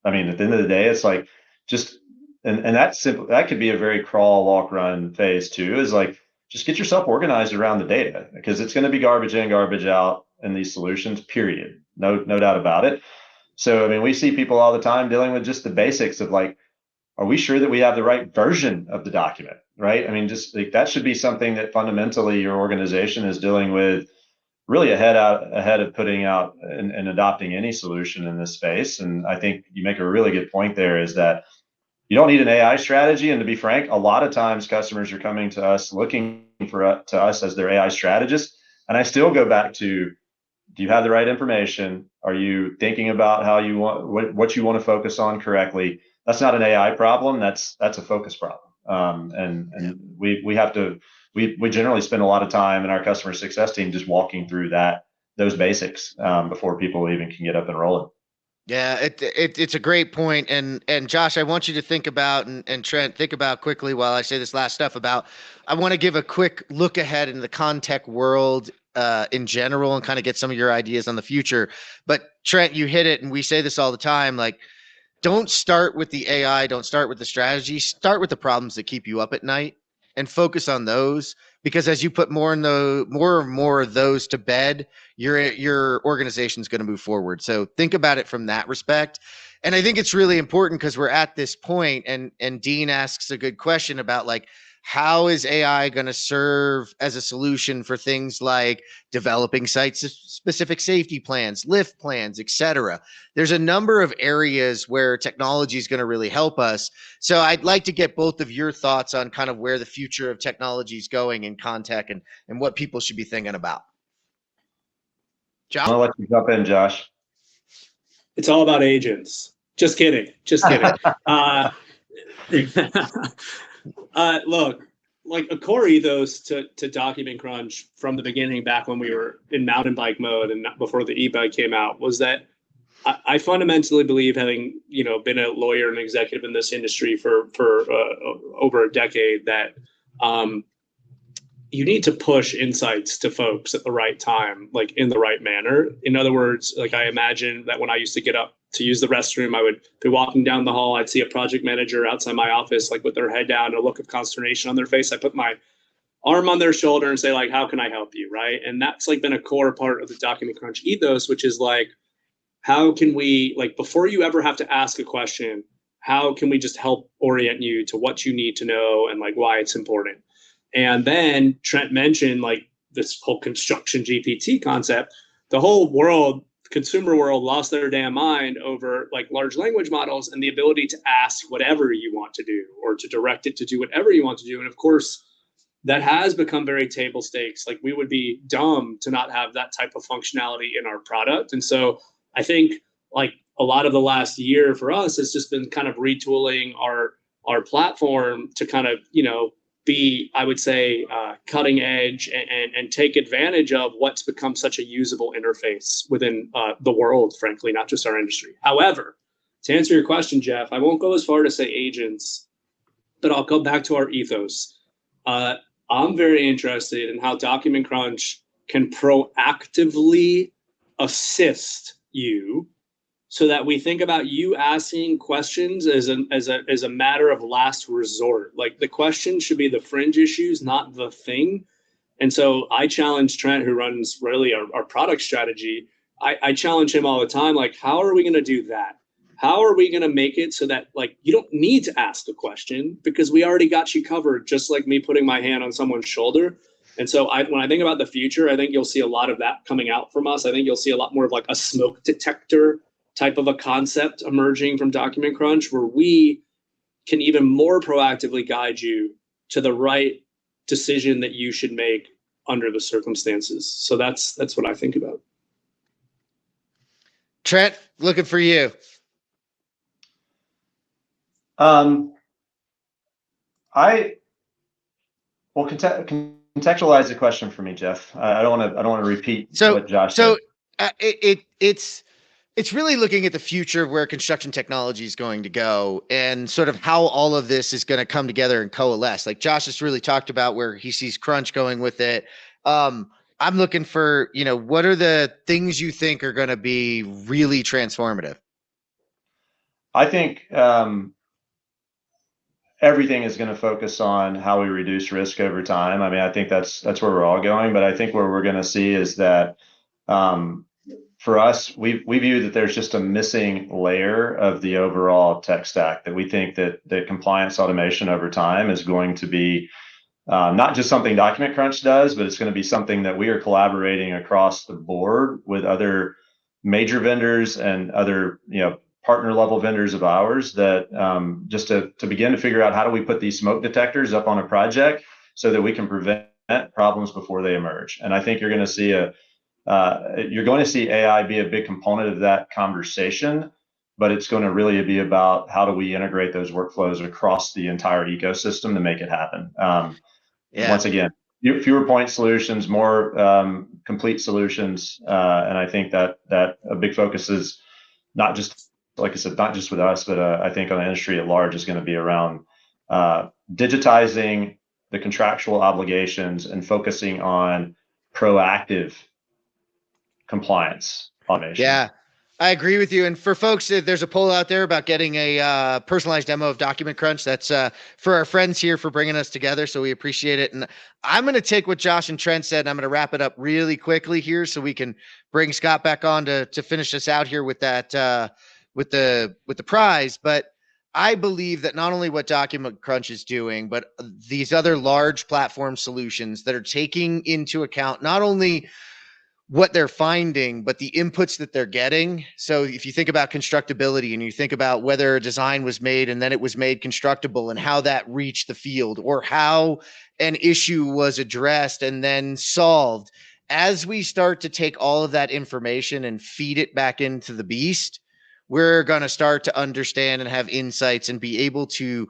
I mean, at the end of the day, it's like just, and that's simple. That could be a very crawl, walk, run phase too, is like, just get yourself organized around the data, because it's going to be garbage in, garbage out in these solutions, period. No doubt about it. So, I mean, we see people all the time dealing with just the basics of like, are we sure that we have the right version of the document, right? I mean, just like that should be something that fundamentally your organization is dealing with really ahead of putting out and adopting any solution in this space. And I think you make a really good point there, is that you don't need an AI strategy. And to be frank, a lot of times customers are coming to us looking to us as their AI strategist. And I still go back to, do you have the right information? Are you thinking about how you want, what you want to focus on correctly? That's not an AI problem. That's a focus problem. And we have to, we generally spend a lot of time in our customer success team just walking through those basics before people even can get up and rolling. Yeah, it's a great point. And Josh, I want you to think about, and Trent, think about quickly while I say this last stuff about, I want to give a quick look ahead into the ConTech world in general and kind of get some of your ideas on the future. But Trent, you hit it, and we say this all the time, like, don't start with the AI, don't start with the strategy, start with the problems that keep you up at night and focus on those, because as you put more and more of those to bed, your organization is going to move forward. So think about it from that respect. And I think it's really important because we're at this point, and Dean asks a good question about, like, how is AI going to serve as a solution for things like developing site-specific safety plans, lift plans, etc. There's a number of areas where technology is going to really help us. So I'd like to get both of your thoughts on kind of where the future of technology is going in ConTech and what people should be thinking about. Josh? I'll let you jump in, Josh. It's all about agents. Just kidding. Look, like a core ethos to Document Crunch from the beginning, back when we were in mountain bike mode and before the e-bike came out, was that I fundamentally believe, having been a lawyer and executive in this industry for over a decade, that you need to push insights to folks at the right time, like in the right manner. In other words, like, I imagine that when I used to get up to use the restroom, I would be walking down the hall. I'd see a project manager outside my office, like with their head down, a look of consternation on their face. I put my arm on their shoulder and say, like, how can I help you? Right. And that's like been a core part of the Document Crunch ethos, which is like, how can we, like, before you ever have to ask a question, how can we just help orient you to what you need to know and like why it's important? And then Trent mentioned like this whole construction GPT concept. The whole world, consumer world, lost their damn mind over like large language models and the ability to ask whatever you want to do or to direct it to do whatever you want to do. And of course, that has become very table stakes. Like, we would be dumb to not have that type of functionality in our product. And so I think like a lot of the last year for us has just been kind of retooling our platform to kind of, be, I would say, cutting edge and take advantage of what's become such a usable interface within the world, frankly, not just our industry. However, to answer your question, Jeff, I won't go as far to say agents, but I'll go back to our ethos. I'm very interested in how Document Crunch can proactively assist you, so that we think about you asking questions as a matter of last resort. Like, the question should be the fringe issues, not the thing. And so I challenge Trent, who runs really our product strategy. I challenge him all the time. Like, how are we going to do that? How are we going to make it so that, like, you don't need to ask the question because we already got you covered, just like me putting my hand on someone's shoulder. And so when I think about the future, I think you'll see a lot of that coming out from us. I think you'll see a lot more of like a smoke detector type of a concept emerging from Document Crunch, where we can even more proactively guide you to the right decision that you should make under the circumstances. So that's what I think about. Trent, looking for you. Contextualize the question for me, Jeff. I don't want to repeat what Josh said. It's really looking at the future of where construction technology is going to go and sort of how all of this is going to come together and coalesce. Like, Josh has really talked about where he sees Crunch going with it. I'm looking for, what are the things you think are going to be really transformative? I think everything is going to focus on how we reduce risk over time. I mean, I think that's where we're all going, but I think where we're going to see is that for us, we view that there's just a missing layer of the overall tech stack, that we think that the compliance automation over time is going to be not just something Document Crunch does, but it's going to be something that we are collaborating across the board with other major vendors and other, partner level vendors of ours, that just to begin to figure out how do we put these smoke detectors up on a project so that we can prevent problems before they emerge. And I think you're going to see AI be a big component of that conversation. but it's going to really be about how do we integrate those workflows across the entire ecosystem to make it happen. Once again, fewer point solutions, more complete solutions, and I think that a big focus is not just, like I said, not just with us, but I think on the industry at large is going to be around digitizing the contractual obligations and focusing on proactive compliance automation. Yeah, I agree with you. And for folks, there's a poll out there about getting a personalized demo of Document Crunch. That's for our friends here for bringing us together. So we appreciate it. And I'm going to take what Josh and Trent said, and I'm going to wrap it up really quickly here so we can bring Scott back on to finish us out here with that with the prize. But I believe that not only what Document Crunch is doing, but these other large platform solutions that are taking into account not only what they're finding, but the inputs that they're getting. So if you think about constructability and you think about whether a design was made and then it was made constructible and how that reached the field, or how an issue was addressed and then solved, as we start to take all of that information and feed it back into the beast, we're going to start to understand and have insights and be able to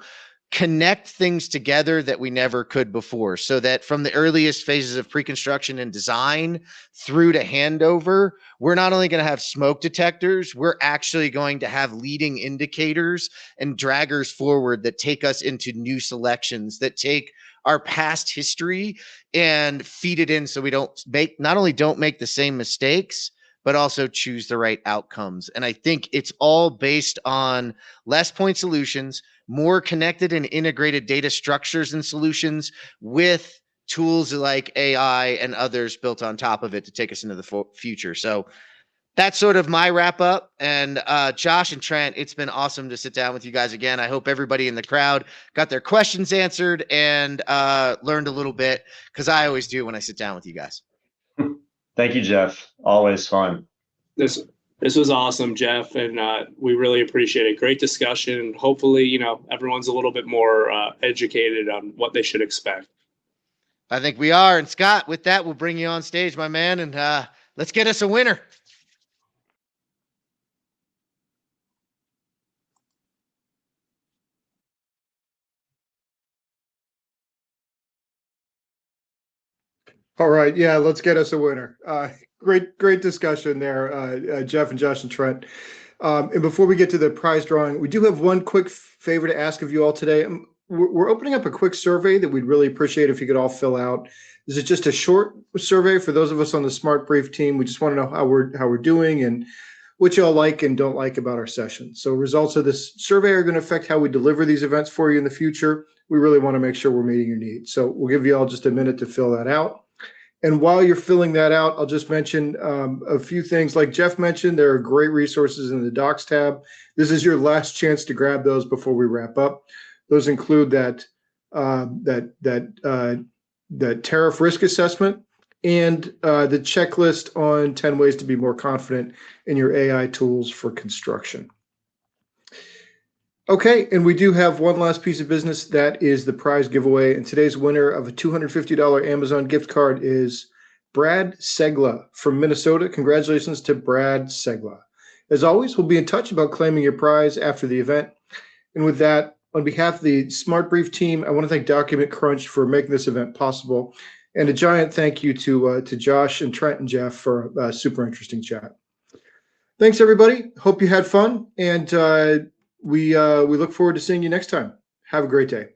connect things together that we never could before, so that from the earliest phases of pre-construction and design through to handover, we're not only going to have smoke detectors, we're actually going to have leading indicators and draggers forward that take us into new selections, that take our past history and feed it in so we not only don't make the same mistakes, but also choose the right outcomes. And I think it's all based on less point solutions, more connected and integrated data structures and solutions, with tools like AI and others built on top of it to take us into the future. So that's sort of my wrap up. And Josh and Trent, it's been awesome to sit down with you guys again. I hope everybody in the crowd got their questions answered and learned a little bit, because I always do when I sit down with you guys. Thank you, Jeff. Always fun. This was awesome, Jeff, and we really appreciate it. Great discussion. Hopefully, everyone's a little bit more educated on what they should expect. I think we are. And Scott, with that, we'll bring you on stage, my man, and let's get us a winner. All right. Yeah, let's get us a winner. Great discussion there, Jeff and Josh and Trent. And before we get to the prize drawing, we do have one quick favor to ask of you all today. We're opening up a quick survey that we'd really appreciate if you could all fill out. This is just a short survey for those of us on the Smart Brief team. We just want to know how we're doing and what y'all like and don't like about our session. So results of this survey are going to affect how we deliver these events for you in the future. We really want to make sure we're meeting your needs. So we'll give you all just a minute to fill that out. And while you're filling that out, I'll just mention a few things. Like Jeff mentioned, there are great resources in the Docs tab. This is your last chance to grab those before we wrap up. Those include that tariff risk assessment and the checklist on 10 ways to be more confident in your AI tools for construction. Okay, and we do have one last piece of business. That is the prize giveaway. And today's winner of a $250 Amazon gift card is Brad Segla from Minnesota. Congratulations to Brad Segla. As always, we'll be in touch about claiming your prize after the event. And with that, on behalf of the Smart Brief team, I want to thank Document Crunch for making this event possible. And a giant thank you to Josh and Trent and Jeff for a super interesting chat. Thanks, everybody. Hope you had fun. And we look forward to seeing you next time. Have a great day.